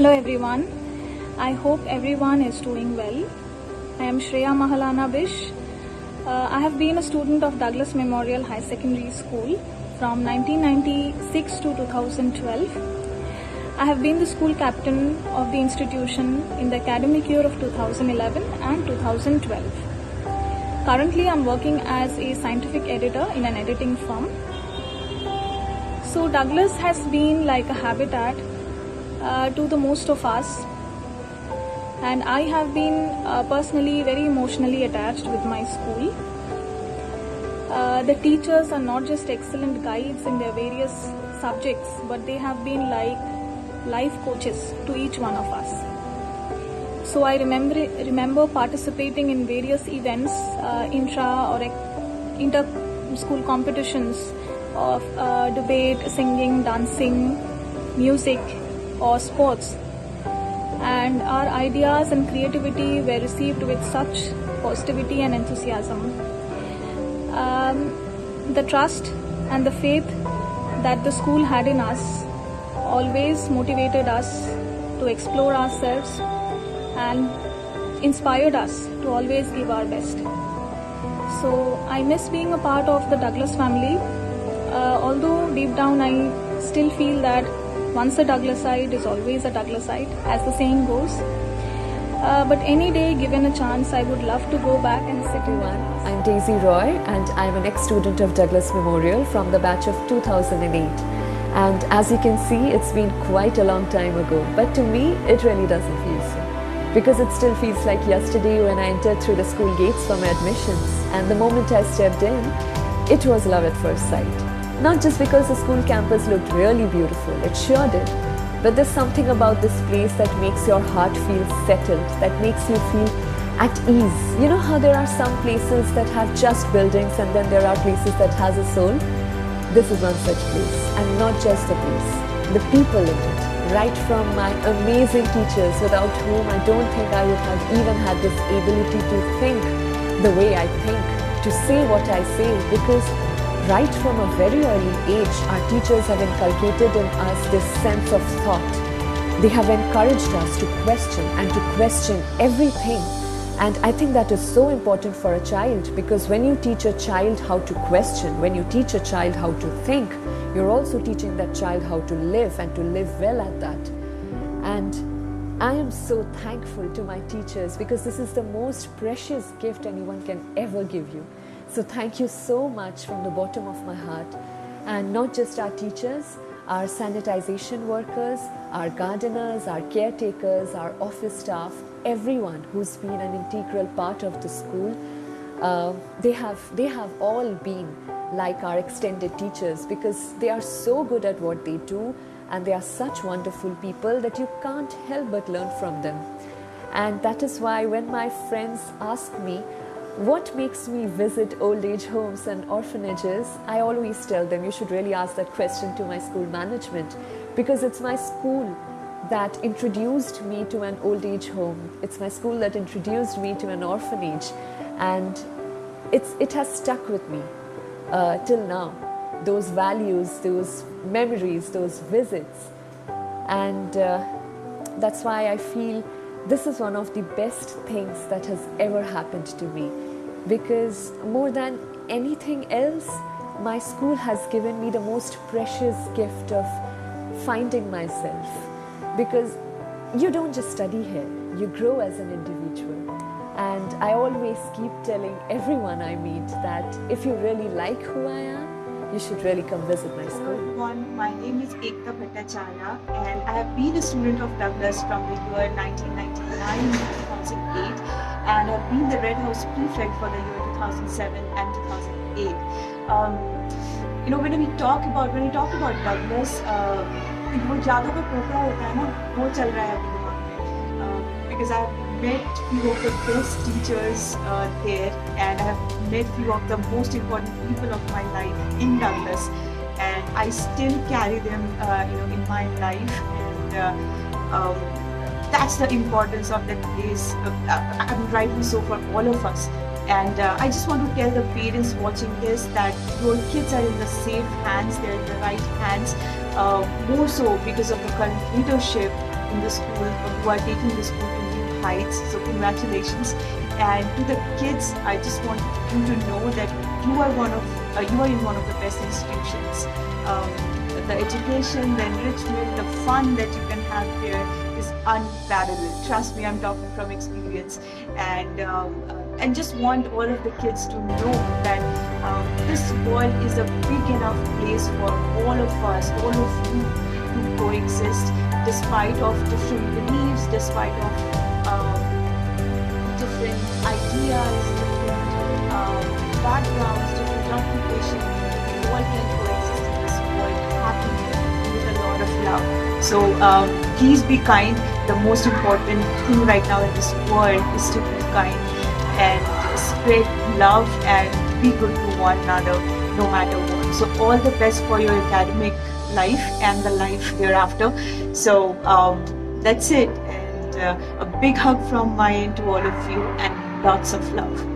Hello everyone. I hope everyone is doing well. I am Shreya Mahalana Bish. I have been a student of Douglas Memorial High Secondary School from 1996 to 2012. I have been the school captain of the institution in the academic year of 2011 and 2012. Currently, I am working as a scientific editor in an editing firm. So Douglas has been like a habitat to the most of us, and I have been personally very emotionally attached with my school. The teachers are not just excellent guides in their various subjects, but they have been like life coaches to each one of us. So I remember participating in various events, intra or inter-school competitions of debate, singing, dancing, music or sports, and our ideas and creativity were received with such positivity and enthusiasm. The trust and the faith that the school had in us always motivated us to explore ourselves and inspired us to always give our best. So I miss being a part of the Douglas family, although deep down I still feel that once a Douglasite is always a Douglasite, as the saying goes. But any day given a chance, I would love to go back and sit in one. I'm Daisy Roy and I'm an ex-student of Douglas Memorial from the batch of 2008. And as you can see, it's been quite a long time ago, but to me, it really doesn't feel so. Because it still feels like yesterday when I entered through the school gates for my admissions, and the moment I stepped in, it was love at first sight. Not just because the school campus looked really beautiful, it sure did, but there's something about this place that makes your heart feel settled, that makes you feel at ease. You know how there are some places that have just buildings and then there are places that has a soul? This is one such place, and not just the place, the people in it. Right from my amazing teachers without whom I don't think I would have even had this ability to think the way I think, to say what I say, because right from a very early age, our teachers have inculcated in us this sense of thought. They have encouraged us to question and to question everything. And I think that is so important for a child, because when you teach a child how to question, when you teach a child how to think, you're also teaching that child how to live and to live well at that. And I am so thankful to my teachers, because this is the most precious gift anyone can ever give you. So thank you so much from the bottom of my heart. And not just our teachers, our sanitization workers, our gardeners, our caretakers, our office staff, everyone who's been an integral part of the school, they have all been like our extended teachers, because they are so good at what they do and they are such wonderful people that you can't help but learn from them. And that is why when my friends ask me what makes me visit old age homes and orphanages, I always tell them you should really ask that question to my school management, because it's my school that introduced me to an old age home. It's my school that introduced me to an orphanage, and it has stuck with me till now. Those values, those memories, those visits, and that's why I feel this is one of the best things that has ever happened to me, because more than anything else, my school has given me the most precious gift of finding myself. Because you don't just study here, you grow as an individual. And I always keep telling everyone I meet that if you really like who I am, you should really come visit my school. Hello everyone, my name is Ekta Bhattacharya, and I have been a student of Douglas from the year 1999 to 2008, and I've been the Red House prefect for the year 2007 and 2008. When we talk about Douglas, वो यादों का कोटा होता है ना, वो चल रहा है अभी दिमाग में, because I've met few of the best teachers there, and I've met few of the most important people of my life in Douglas, and I still carry them in my life, and that's the importance of that place. I'm rightly so for all of us. And I just want to tell the parents watching this that your kids are in the safe hands, they're in the right hands, more so because of the current leadership in the school who are taking the school to new heights. So congratulations. And to the kids, I just want you to know that you are in one of the best institutions. The education, the enrichment, the fun that you can have here is unparalleled. Trust me, I'm talking from experience. And just want all of the kids to know that this world is a big enough place for all of us, all of you to coexist, despite of different beliefs, despite of different ideas, different backgrounds, different occupations. We all can coexist in this world happily with a lot of love. So please be kind. The most important thing right now in this world is to be kind and spread love and be good to one another no matter what. So all the best for your academic life and the life thereafter. So that's it. And a big hug from my end to all of you and lots of love.